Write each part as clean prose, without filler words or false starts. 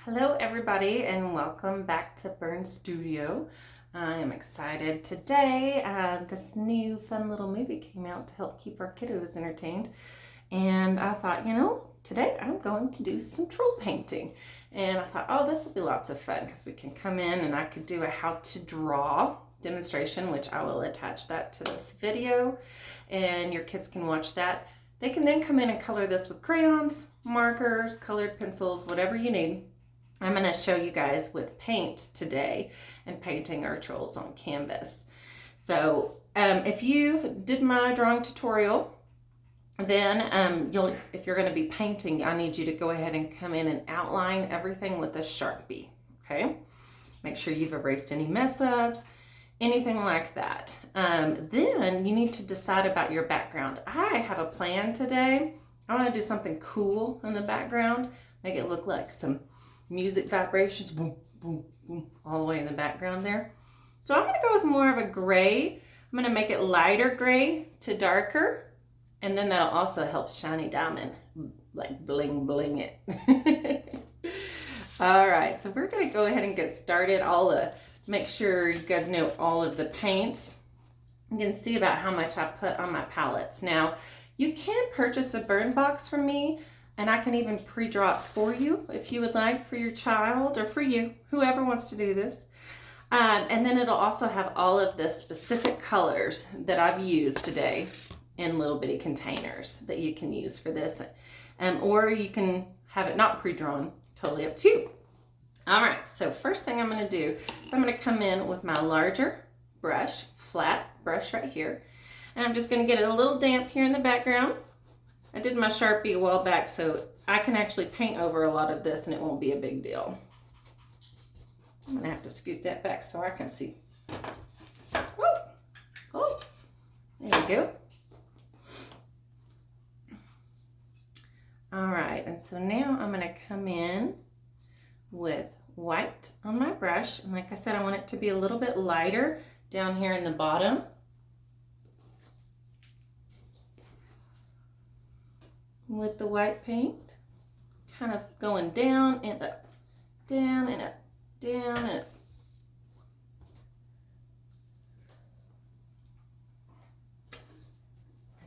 Hello everybody and welcome back to Burn Studio. I am excited today. This new fun little movie came out to help keep our kiddos entertained. And I thought, today I'm going to do some troll painting. And I thought, oh, this will be lots of fun because we can come in and I could do a how to draw demonstration, which I will attach that to this video. And your kids can watch that. They can then come in and color this with crayons, markers, colored pencils, whatever you need. I'm going to show you guys with paint today and painting our trolls on canvas. So if you did my drawing tutorial, then if you're going to be painting, I need you to go ahead and come in and outline everything with a Sharpie, okay? Make sure you've erased any mess ups, anything like that. Then you need to decide about your background. I have a plan today. I want to do something cool in the background, make it look like some music vibrations, boom, boom, boom, all the way in the background there. So I'm going to go with more of a gray. I'm going to make it lighter gray to darker, and then that'll also help Shiny Diamond like bling bling it. All right, so we're going to go ahead and get started. I'll make sure you guys know all of the paints. You can see about how much I put on my palettes. Now, you can purchase a burn box from me, and I can even pre-draw it for you if you would like, for your child or for you, whoever wants to do this. And then it'll also have all of the specific colors that I've used today in little bitty containers that you can use for this. Or you can have it not pre-drawn, totally up to you. All right, so first thing I'm gonna do is I'm gonna come in with my larger brush, flat brush right here. And I'm just gonna get it a little damp here in the background. I did my Sharpie a while back, so I can actually paint over a lot of this and it won't be a big deal. I'm gonna have to scoot that back so I can see. Oh, there we go. All right, and so now I'm gonna come in with white on my brush. And like I said, I want it to be a little bit lighter down here in the bottom. With the white paint, kind of going down and up, down and up, down and up.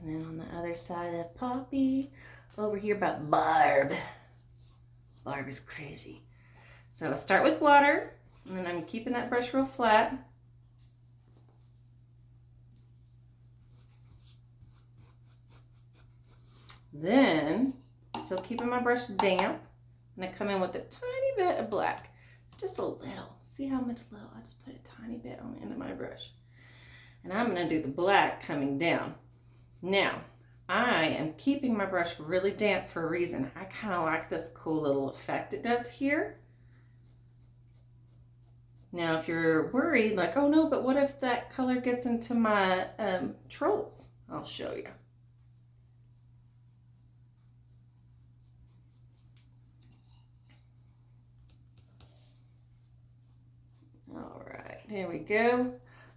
And then on the other side of Poppy, over here by Barb. Barb is crazy. So I'll start with water, and then I'm keeping that brush real flat. Then, still keeping my brush damp, I'm gonna come in with a tiny bit of black, just a little. See how much little? I just put a tiny bit on the end of my brush. And I'm gonna do the black coming down. Now, I am keeping my brush really damp for a reason. I kind of like this cool little effect it does here. Now, if you're worried, like, oh no, but what if that color gets into my trolls? I'll show you. All right, there we go.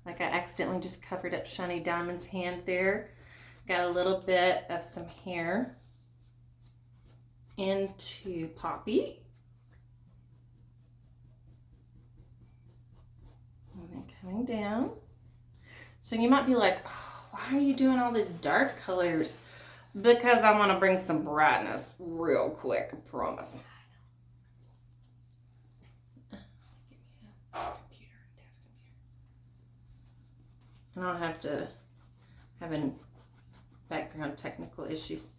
Like I accidentally just covered up Shiny Diamond's hand there. Got a little bit of some hair into Poppy. And then coming down. So you might be like, oh, why are you doing all these dark colors? Because I want to bring some brightness real quick, I promise. And I'll have to have background technical issues.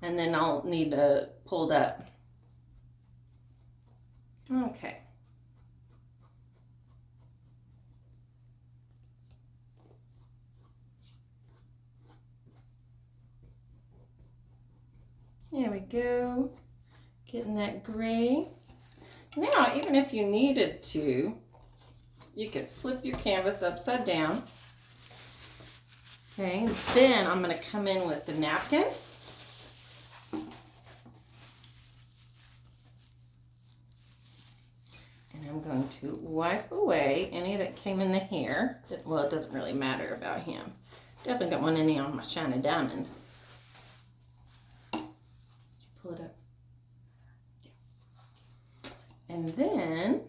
And then I'll need to pull it up. Okay. There we go. Getting that gray. Now, even if you needed to, you could flip your canvas upside down. Okay, then I'm going to come in with the napkin. And I'm going to wipe away any that came in the hair. Well, it doesn't really matter about him. Definitely don't want any on my Shiny Diamond. Pull it up. And then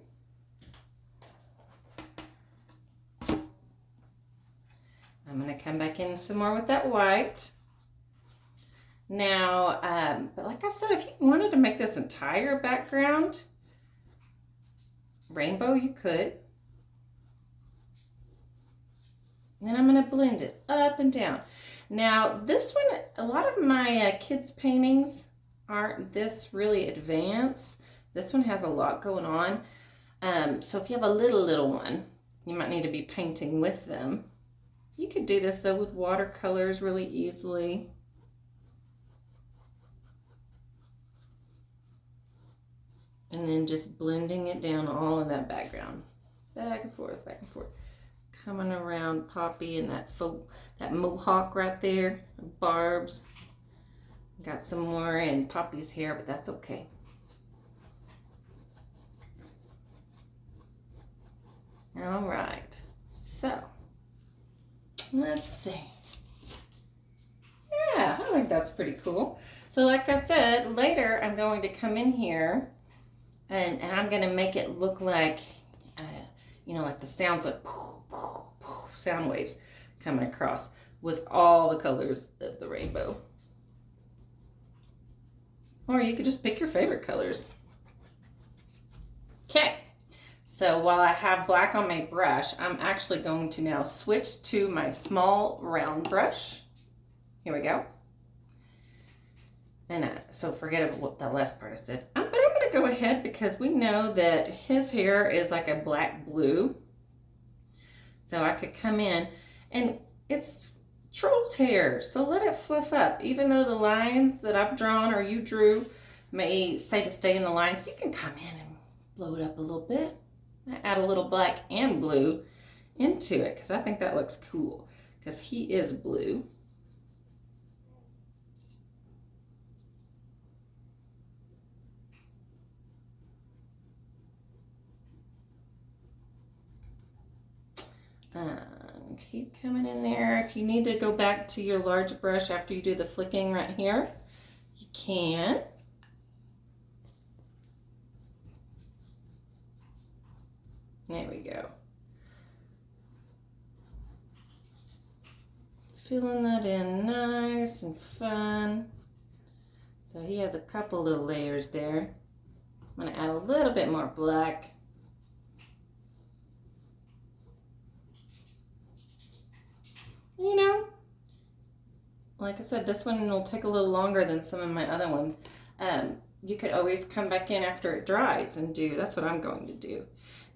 I'm going to come back in some more with that white. Now, but like I said, if you wanted to make this entire background rainbow, you could. And then I'm going to blend it up and down. Now, this one, a lot of my kids' paintings aren't this really advanced. This one has a lot going on. So if you have a little one, you might need to be painting with them. You could do this though with watercolors really easily. And then just blending it down all in that background. Back and forth, back and forth. Coming around Poppy and that mohawk right there, Barb's. Got some more in Poppy's hair, but that's okay. All right, so let's see. Yeah, I think that's pretty cool. So like I said, later I'm going to come in here and I'm going to make it look like, you know, like the sounds of sound waves coming across with all the colors of the rainbow. Or you could just pick your favorite colors. Okay, so while I have black on my brush, I'm actually going to now switch to my small round brush. Here we go. And so forget about what that last part I said. But I'm going to go ahead because we know that his hair is like a black blue. So I could come in, and it's Troll's hair, so let it fluff up. Even though the lines that I've drawn or you drew may say to stay in the lines, you can come in and blow it up a little bit. Add a little black and blue into it because I think that looks cool because he is blue. Keep coming in there. If you need to go back to your large brush after you do the flicking right here, you can. There we go. Filling that in nice and fun. So he has a couple little layers there. I'm going to add a little bit more black. You know, like I said, this one will take a little longer than some of my other ones. You could always come back in after it dries and do, that's what I'm going to do.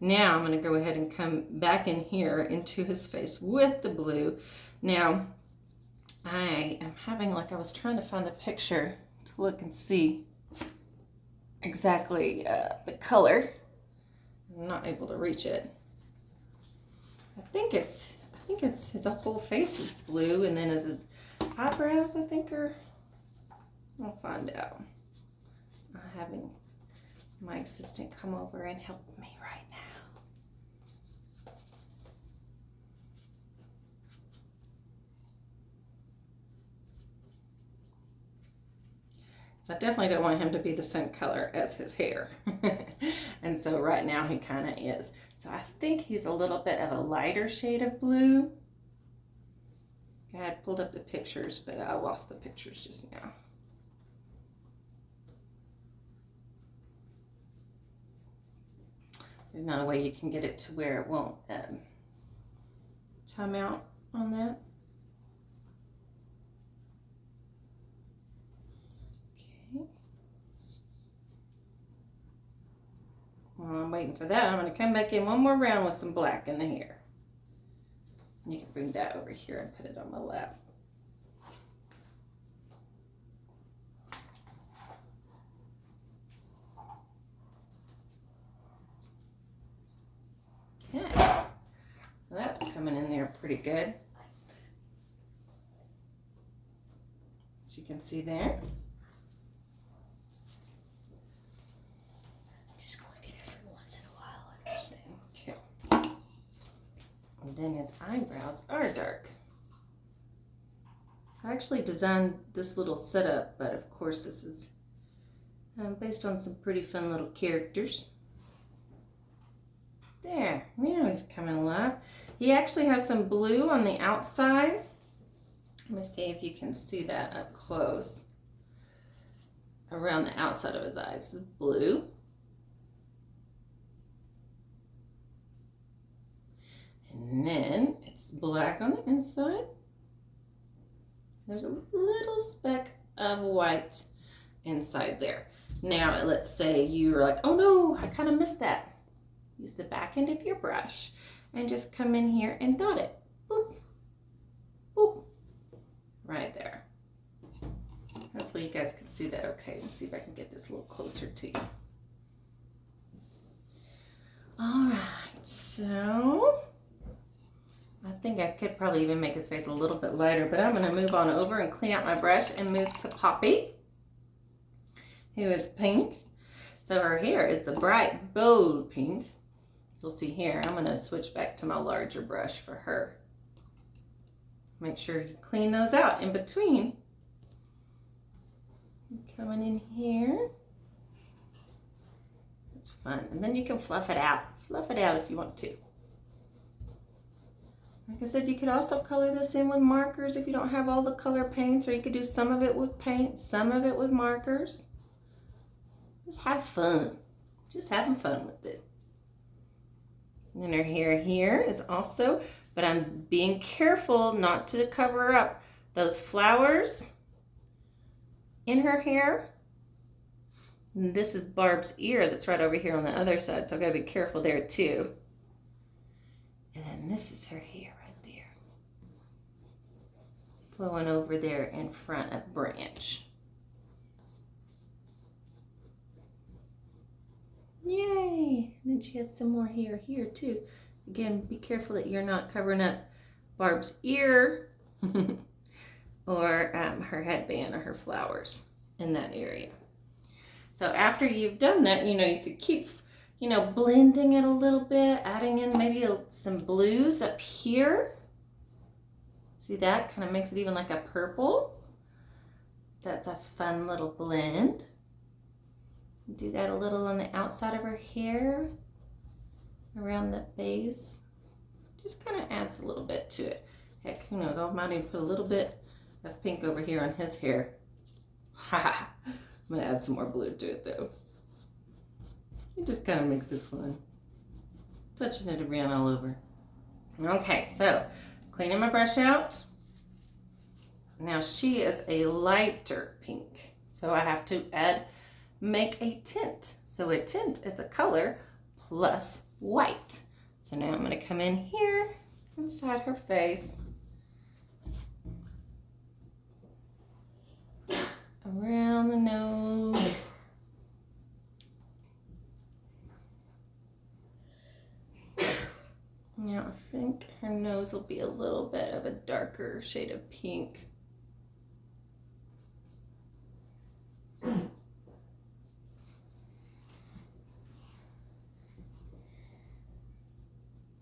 Now I'm going to go ahead and come back in here into his face with the blue. Now, I am having, like I was trying to find the picture to look and see exactly the color. I'm not able to reach it. I think it's his whole face is blue, and then his eyebrows, I think, are, I'll find out. I'm having my assistant come over and help me right now. So I definitely don't want him to be the same color as his hair. And so right now he kind of is. So I think he's a little bit of a lighter shade of blue. I had pulled up the pictures, but I lost the pictures just now. There's not a way you can get it to where it won't time out on that. Okay. While I'm waiting for that, I'm going to come back in one more round with some black in the hair. You can bring that over here and put it on my lap. Okay, so that's coming in there pretty good. As you can see there. Just click it every once in a while, I understand. Okay. And then his eyebrows are dark. I actually designed this little setup, but of course this is based on some pretty fun little characters. There, now he's coming alive. He actually has some blue on the outside. Let me see if you can see that up close. Around the outside of his eyes is blue. And then it's black on the inside. There's a little speck of white inside there. Now, let's say you're like, oh no, I kind of missed that. Use the back end of your brush and just come in here and dot it. Boop, boop, right there. Hopefully you guys can see that okay. Let's see if I can get this a little closer to you. All right, so I think I could probably even make his face a little bit lighter, but I'm gonna move on over and clean out my brush and move to Poppy, who is pink. So her hair is the bright, bold pink. You'll see here, I'm gonna switch back to my larger brush for her. Make sure you clean those out in between. Coming in here. That's fun. And then you can fluff it out. Fluff it out if you want to. Like I said, you could also color this in with markers if you don't have all the color paints, or you could do some of it with paint, some of it with markers. Just have fun. Just having fun with it. And then her hair here is also, but I'm being careful not to cover up those flowers in her hair. And this is Barb's ear that's right over here on the other side, so I've got to be careful there too. And then this is her hair right there. Flowing over there in front of Branch. Yay! And then she has some more hair here too. Again, be careful that you're not covering up Barb's ear or her headband or her flowers in that area. So after you've done that, you could keep, blending it a little bit, adding in maybe some blues up here. See that? Kind of makes it even like a purple. That's a fun little blend. Do that a little on the outside of her hair, around the base. Just kind of adds a little bit to it. Heck, who knows, I might even put a little bit of pink over here on his hair. Ha! I'm gonna add some more blue to it though. It just kind of makes it fun. Touching it around all over. Okay, so cleaning my brush out. Now she is a lighter pink, so I have to make a tint. So a tint is a color plus white. So now I'm going to come in here inside her face, around the nose, now I think her nose will be a little bit of a darker shade of pink.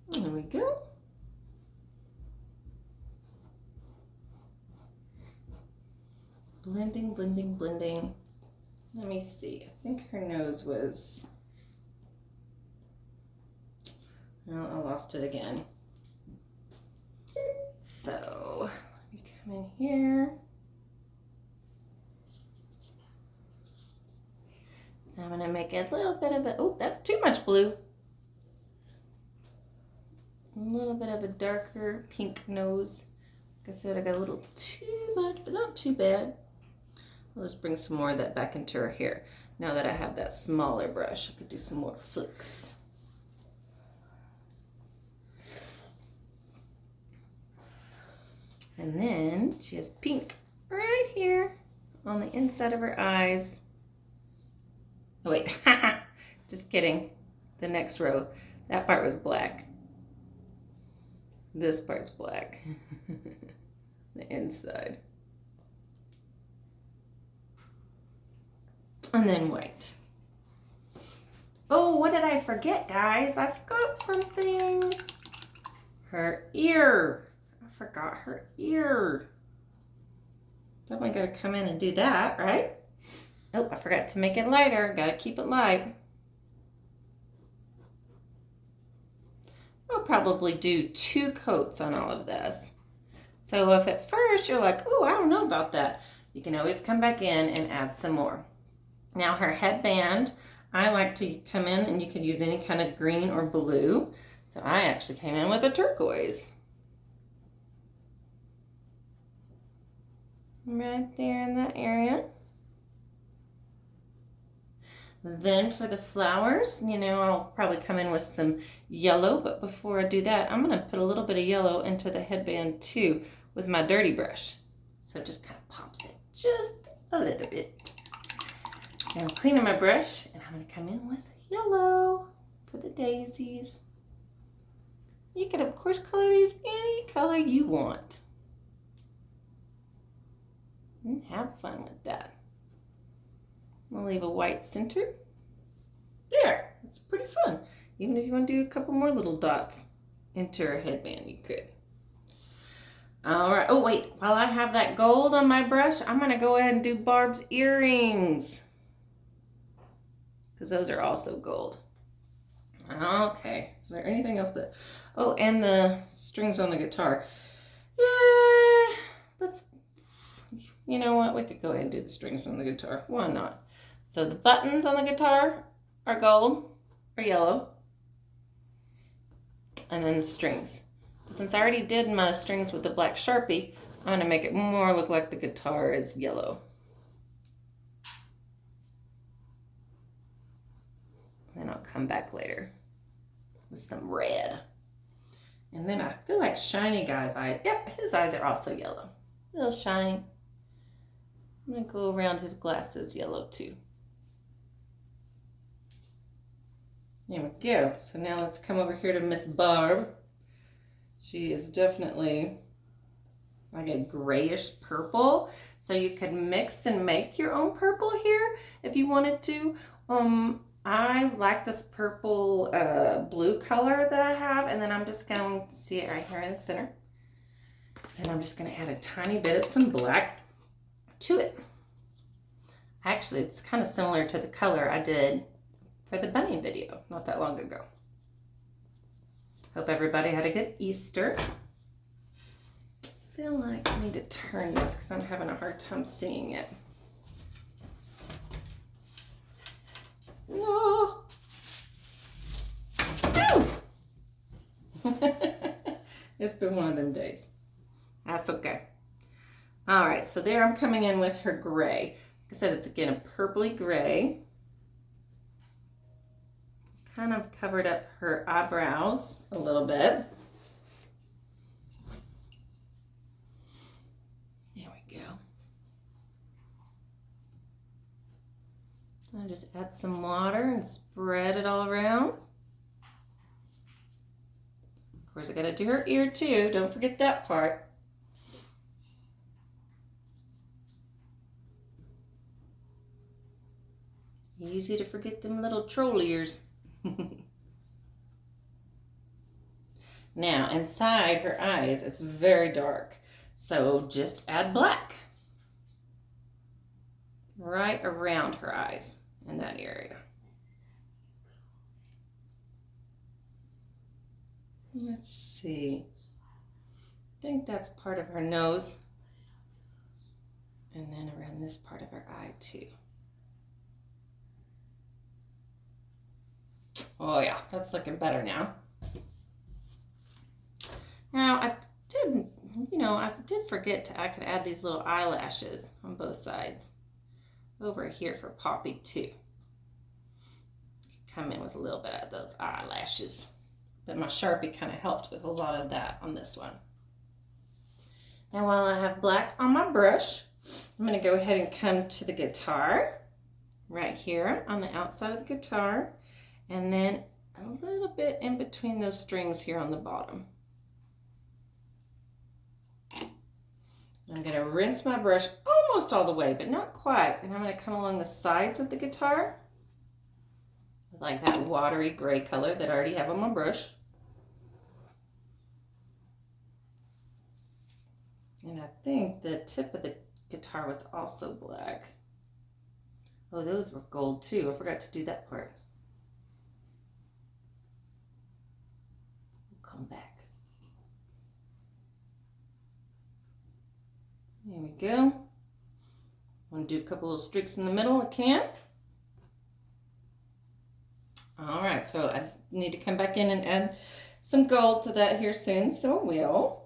There we go. Blending, blending, blending. Let me see. I think her nose was... Oh, I lost it again. So, let me come in here. I'm going to make a little bit of a... Oh, that's too much blue. A little bit of a darker pink nose. Like I said, I got a little too much, but not too bad. I'll just bring some more of that back into her hair. Now that I have that smaller brush, I could do some more flicks. And then she has pink right here on the inside of her eyes. Oh wait, just kidding. The next row, that part was black. This part's black. The inside. And then white. Oh, what did I forget, guys? I forgot something. Her ear. I forgot her ear. Definitely gotta come in and do that, right? Oh, I forgot to make it lighter. Gotta keep it light. would probably do 2 coats on all of this. So if at first you're like, oh, I don't know about that, you can always come back in and add some more. Now her headband, I like to come in and you could use any kind of green or blue. So I actually came in with a turquoise. Right there in that area. Then for the flowers, you know, I'll probably come in with some yellow, but before I do that, I'm gonna put a little bit of yellow into the headband too with my dirty brush. So it just kind of pops it just a little bit. And I'm cleaning my brush and I'm gonna come in with yellow for the daisies. You can of course color these any color you want. And have fun with that. I'll leave a white center. There, it's pretty fun. Even if you want to do a couple more little dots into her headband, you could. All right, oh wait, while I have that gold on my brush, I'm gonna go ahead and do Barb's earrings, because those are also gold. Okay, is there anything else that, oh, and the strings on the guitar. Yeah, let's, you know what, we could go ahead and do the strings on the guitar. Why not? So the buttons on the guitar are gold or yellow. And then the strings. Since I already did my strings with the black Sharpie, I'm going to make it more look like the guitar is yellow. Then I'll come back later with some red. And then I feel like Shiny Guy's eye. Yep, his eyes are also yellow. A little shiny. I'm going to go around his glasses yellow too. There we go. So now let's come over here to Miss Barb. She is definitely like a grayish purple. So you could mix and make your own purple here if you wanted to. I like this purple blue color that I have, and then I'm just going to see it right here in the center. And I'm just going to add a tiny bit of some black to it. Actually, it's kind of similar to the color I did for the bunny video not that long ago. Hope everybody had a good Easter. I feel like I need to turn this because I'm having a hard time seeing it. No. No. It's been one of them days. That's okay. All right, so there I'm coming in with her gray. Like I said, it's again a purpley gray. Kind of covered up her eyebrows a little bit. There we go. I'll just add some water and spread it all around. Of course, I gotta do her ear too. Don't forget that part. Easy to forget them little troll ears. Now, inside her eyes, it's very dark. So just add black right around her eyes in that area. Let's see. I think that's part of her nose. And then around this part of her eye too. Oh yeah, that's looking better now. Now I did forget I could add these little eyelashes on both sides. Over here for Poppy too. Come in with a little bit of those eyelashes. But my Sharpie kind of helped with a lot of that on this one. Now while I have black on my brush, I'm going to go ahead and come to the guitar right here on the outside of the guitar, and then a little bit in between those strings here on the bottom. I'm going to rinse my brush almost all the way, but not quite. And I'm going to come along the sides of the guitar with like that watery gray color that I already have on my brush. And I think the tip of the guitar was also black. Oh, those were gold too. I forgot to do that part. We'll come back. There we go. I'm going to do a couple of streaks in the middle. I can. All right, so I need to come back in and add some gold to that here soon, so I will.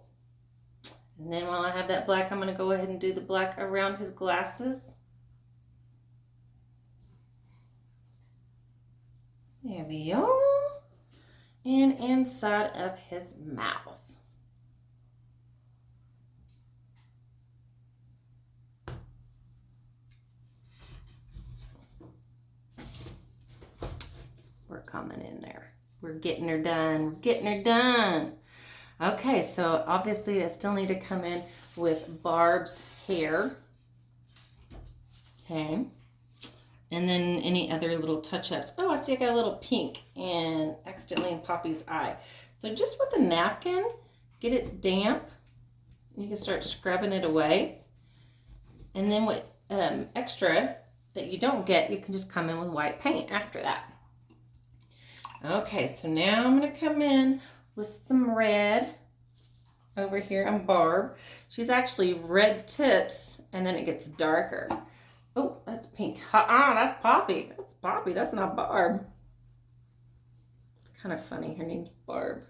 And then while I have that black, I'm going to go ahead and do the black around his glasses. There we go. And inside of his mouth. We're coming in there. We're getting her done. We're getting her done. Okay, so obviously I still need to come in with Barb's hair. Okay. And then any other little touch-ups. Oh, I see I got a little pink and accidentally in Poppy's eye. So just with a napkin, get it damp. You can start scrubbing it away. And then what extra that you don't get, you can just come in with white paint after that. Okay, so now I'm going to come in with some red over here on Barb. She's actually red tips, and then it gets darker. Oh, that's pink. That's Poppy. That's Poppy. That's not Barb. It's kind of funny. Her name's Barb.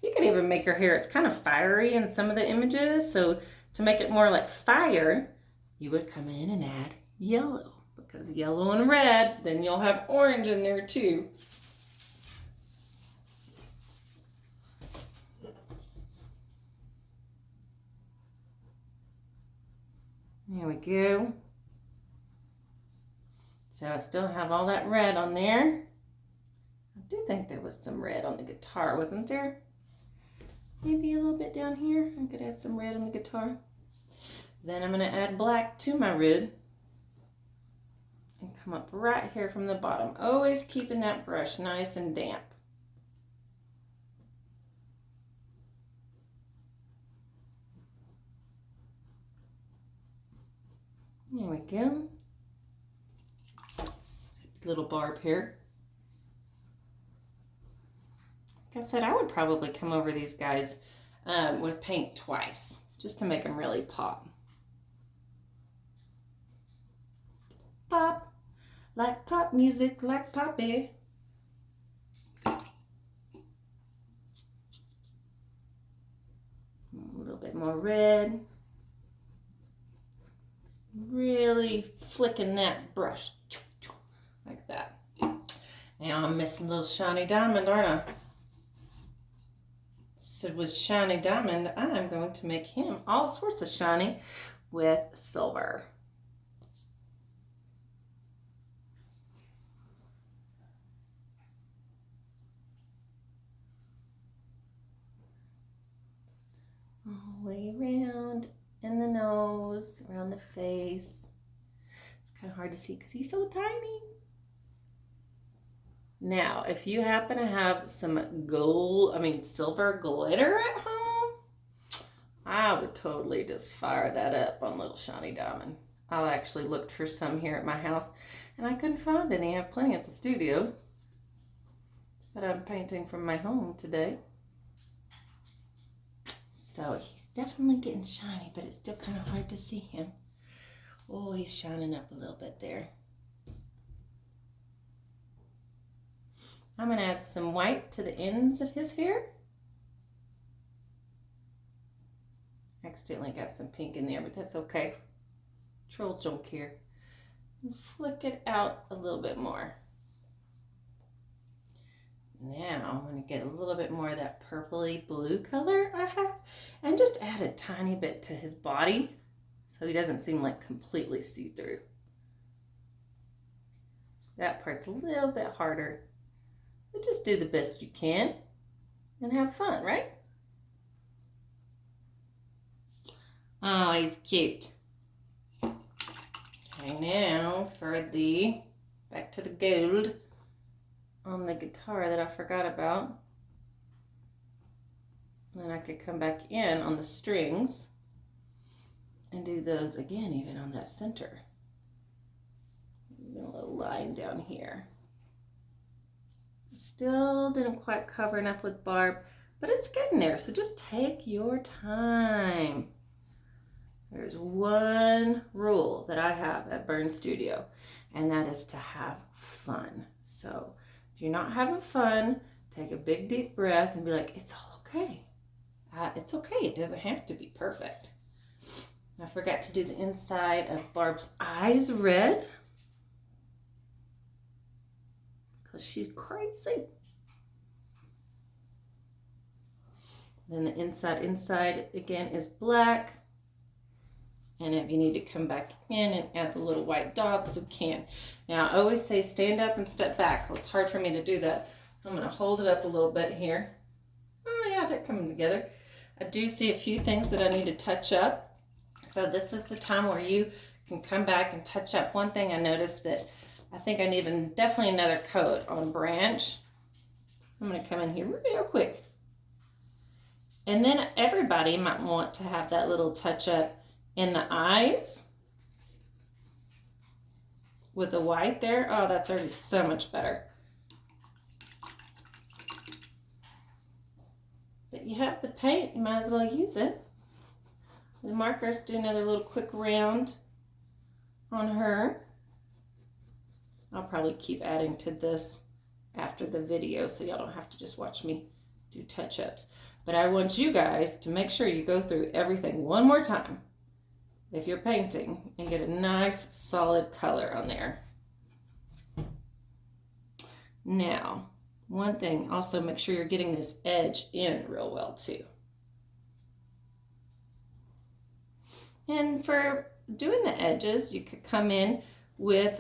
You can even make her hair. It's kind of fiery in some of the images. So to make it more like fire, you would come in and add yellow. Because yellow and red, then you'll have orange in there too. There we go. So I still have all that red on there. I do think there was some red on the guitar, wasn't there? Maybe a little bit down here. I could add some red on the guitar. Then I'm going to add black to my red. And come up right here from the bottom. Always keeping that brush nice and damp. There we go. Little Barb here. Like I said, I would probably come over these guys with paint twice, just to make them really pop. Pop, like pop music, like Poppy. A little bit more red. Really flicking that brush like that. Now I'm missing a little shiny diamond, aren't I? So with shiny diamond, I'm going to make him all sorts of shiny with silver. All the way around in the nose, around the face. It's kind of hard to see because he's so tiny. Now, if you happen to have some silver glitter at home, I would totally just fire that up on little shiny diamond. I actually looked for some here at my house and I couldn't find any. I have plenty at the studio, but I'm painting from my home today. So he's definitely getting shiny, but it's still kind of hard to see him. Oh, he's shining up a little bit there. I'm going to add some white to the ends of his hair. Accidentally got some pink in there, but that's okay. Trolls don't care. Flick it out a little bit more. Now I'm going to get a little bit more of that purpley blue color I have and just add a tiny bit to his body so he doesn't seem like completely see-through. That part's a little bit harder. But just do the best you can and have fun, right? Oh, he's cute. Okay, now for back to the gold on the guitar that I forgot about. Then I could come back in on the strings and do those again, even on that center. A little line down here. Still didn't quite cover enough with Barb. but it's getting there. So just take your time. There's one rule that I have at Burn Studio, and that is to have fun. So if you're not having fun, take a big deep breath and be like, it's all okay. It's okay. It doesn't have to be perfect. I forgot to do the inside of Barb's eyes red because she's crazy. Then the inside again is black. And if you need to come back in and add the little white dots, you can. Now, I always say stand up and step back. Well, it's hard for me to do that. I'm going to hold it up a little bit here. Oh, yeah, they're coming together. I do see a few things that I need to touch up. So this is the time where you can come back and touch up. One thing I noticed that I think I need definitely another coat on Branch. I'm going to come in here real quick. And then everybody might want to have that little touch up in the eyes with the white there. Oh, that's already so much better. But you have the paint, you might as well use it. The markers, do another little quick round on her. I'll probably keep adding to this after the video so y'all don't have to just watch me do touch-ups. But I want you guys to make sure you go through everything one more time if you're painting and get a nice solid color on there. Now, one thing, also make sure you're getting this edge in real well too. And for doing the edges, you could come in with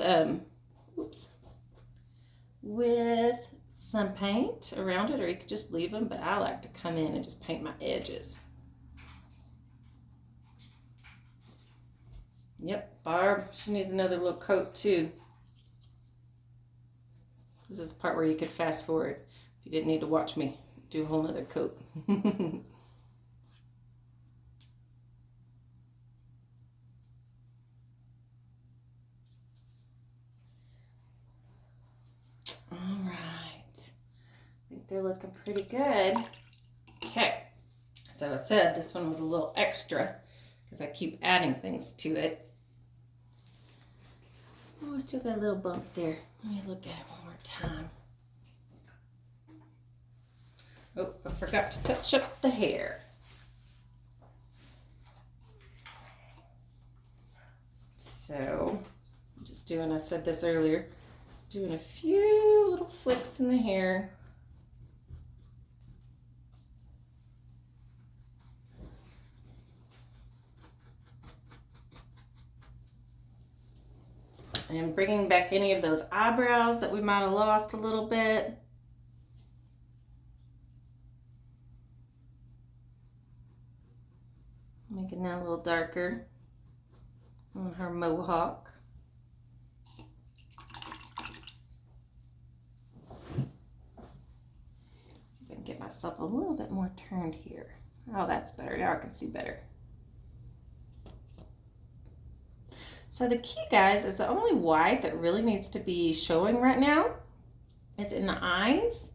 with some paint around it, or you could just leave them, but I like to come in and just paint my edges. Yep, Barb, she needs another little coat too. This is the part where you could fast forward if you didn't need to watch me do a whole nother coat. All right, I think they're looking pretty good. Okay, so I said this one was a little extra because I keep adding things to it. Oh, I still got a little bump there. Let me look at it one more time. Oh, I forgot to touch up the hair. So, just doing, I said this earlier, doing a few little flicks in the hair. And bringing back any of those eyebrows that we might have lost a little bit. Making that a little darker on her mohawk. I can get myself a little bit more turned here. Oh, that's better. Now I can see better. So the key, guys, is the only white that really needs to be showing right now is in the eyes,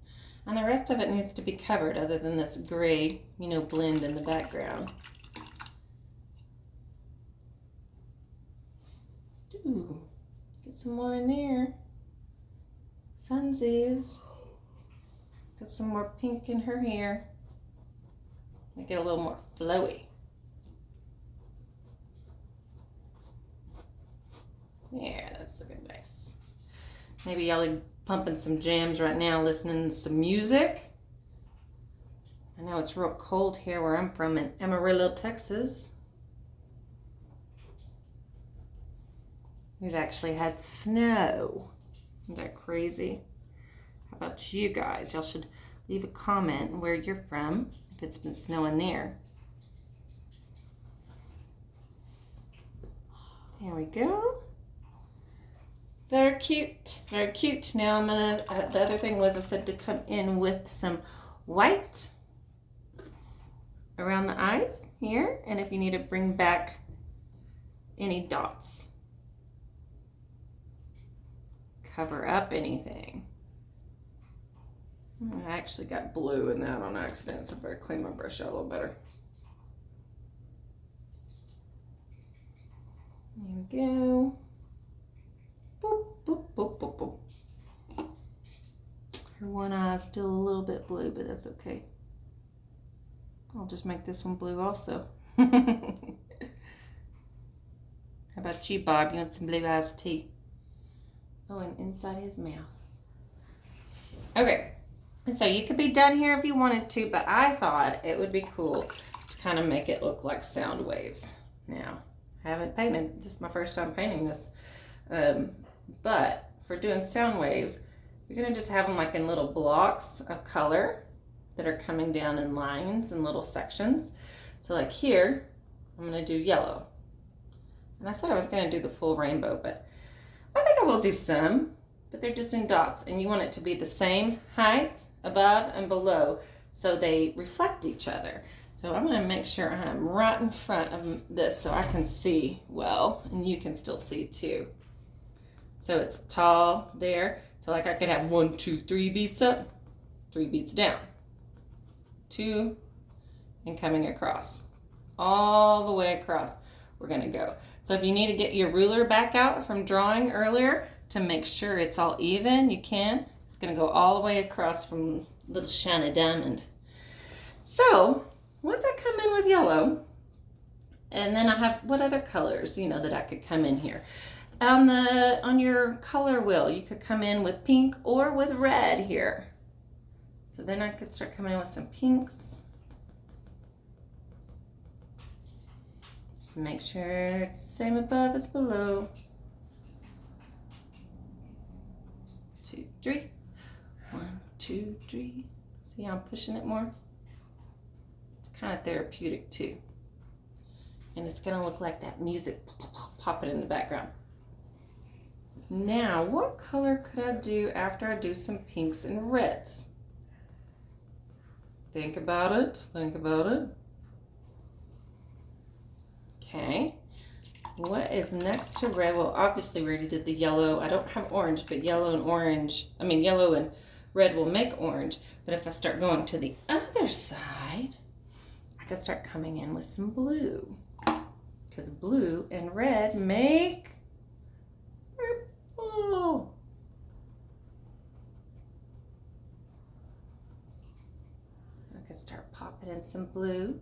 and the rest of it needs to be covered other than this gray, blend in the background. Ooh, get some more in there. Funsies. Got some more pink in her hair. Make it a little more flowy. Yeah, that's looking nice. Maybe y'all are pumping some jams right now, listening to some music. I know it's real cold here where I'm from in Amarillo, Texas. We've actually had snow. Isn't that crazy? How about you guys? Y'all should leave a comment where you're from, if it's been snowing there. There we go. They're cute. They're cute. Now I'm gonna, the other thing was I said to come in with some white around the eyes here. And if you need to bring back any dots, cover up anything. I actually got blue in that on accident, so I better clean my brush out a little better. There we go. Boop, boop, boop, boop, boop. Her one eye is still a little bit blue, but that's okay. I'll just make this one blue also. How about you, Bob? You want some blue eyes too? Oh, and inside his mouth. Okay, and so you could be done here if you wanted to, but I thought it would be cool to kind of make it look like sound waves. Now, I haven't painted, this is my first time painting this, but for doing sound waves, you're gonna just have them like in little blocks of color that are coming down in lines and little sections. So like here, I'm gonna do yellow. And I said I was gonna do the full rainbow, but I think I will do some, but they're just in dots, and you want it to be the same height above and below so they reflect each other. So I'm gonna make sure I'm right in front of this so I can see well, and you can still see too. So it's tall there. So like I could have 1, 2, 3 beats up, 3 beats down, 2, and coming across. All the way across we're gonna go. So if you need to get your ruler back out from drawing earlier to make sure it's all even, you can. It's gonna go all the way across from little shiny diamond. So once I come in with yellow, and then I have what other colors, you know, that I could come in here. On your color wheel, you could come in with pink or with red here. So then I could start coming in with some pinks. Just make sure it's the same above as below. 2, 3. 1, 2, 3. See how I'm pushing it more? It's kind of therapeutic too. And it's gonna look like that music popping in the background. Now, what color could I do after I do some pinks and reds? Think about it, think about it. Okay, what is next to red? Well, obviously we already did the yellow. I don't have orange, but yellow and red will make orange. But if I start going to the other side, I can start coming in with some blue. Because blue and red make purple. I can start popping in some blue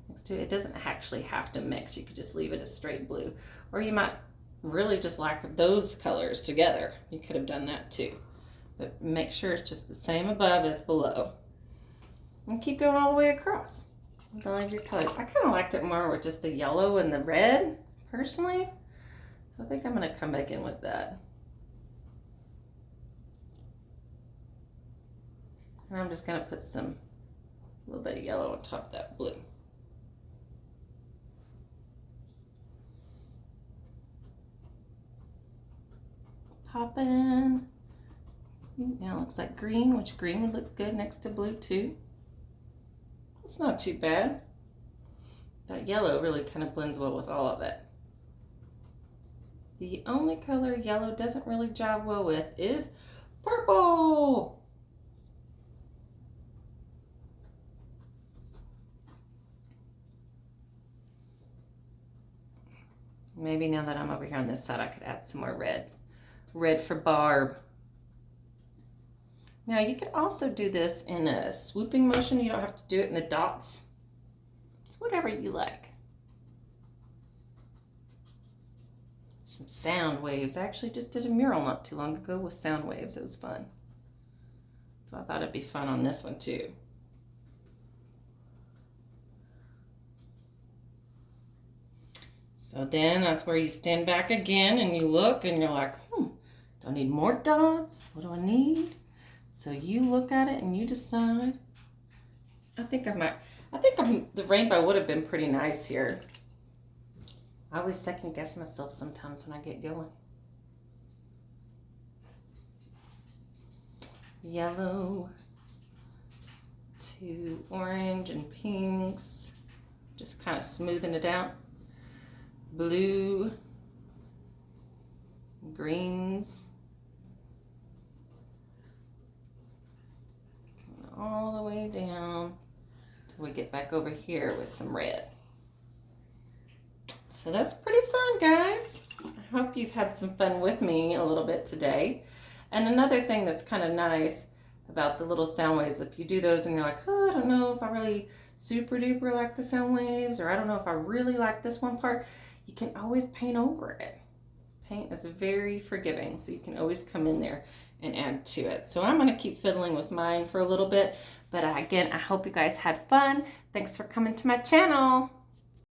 next to it. It doesn't actually have to mix. You could just leave it as straight blue. Or you might really just like those colors together. You could have done that too. But make sure it's just the same above as below. And keep going all the way across with all of your colors. I kind of liked it more with just the yellow and the red, personally. So I think I'm going to come back in with that. And I'm just going to put a little bit of yellow on top of that blue. Pop in. Now it looks like green, which green would look good next to blue too. It's not too bad. That yellow really kind of blends well with all of it. The only color yellow doesn't really jive well with is purple. Maybe now that I'm over here on this side, I could add some more red. Red for Barb. Now you could also do this in a swooping motion. You don't have to do it in the dots. It's whatever you like. Some sound waves. I actually just did a mural not too long ago with sound waves. It was fun. So I thought it'd be fun on this one too. So then that's where you stand back again and you look and you're like, do I need more dots? What do I need? So you look at it and you decide. The rainbow would have been pretty nice here. I always second guess myself sometimes when I get going. Yellow to orange and pinks. Just kind of smoothing it out. Blue, greens. the way down till we get back over here with some red. So that's pretty fun, guys. I hope you've had some fun with me a little bit today. And another thing that's kind of nice about the little sound waves, if you do those and you're like, oh, I don't know if I really super duper like the sound waves, or I don't know if I really like this one part, you can always paint over it. Paint is very forgiving, so you can always come in there and add to it. So I'm going to keep fiddling with mine for a little bit, but again, I hope you guys had fun. Thanks for coming to my channel.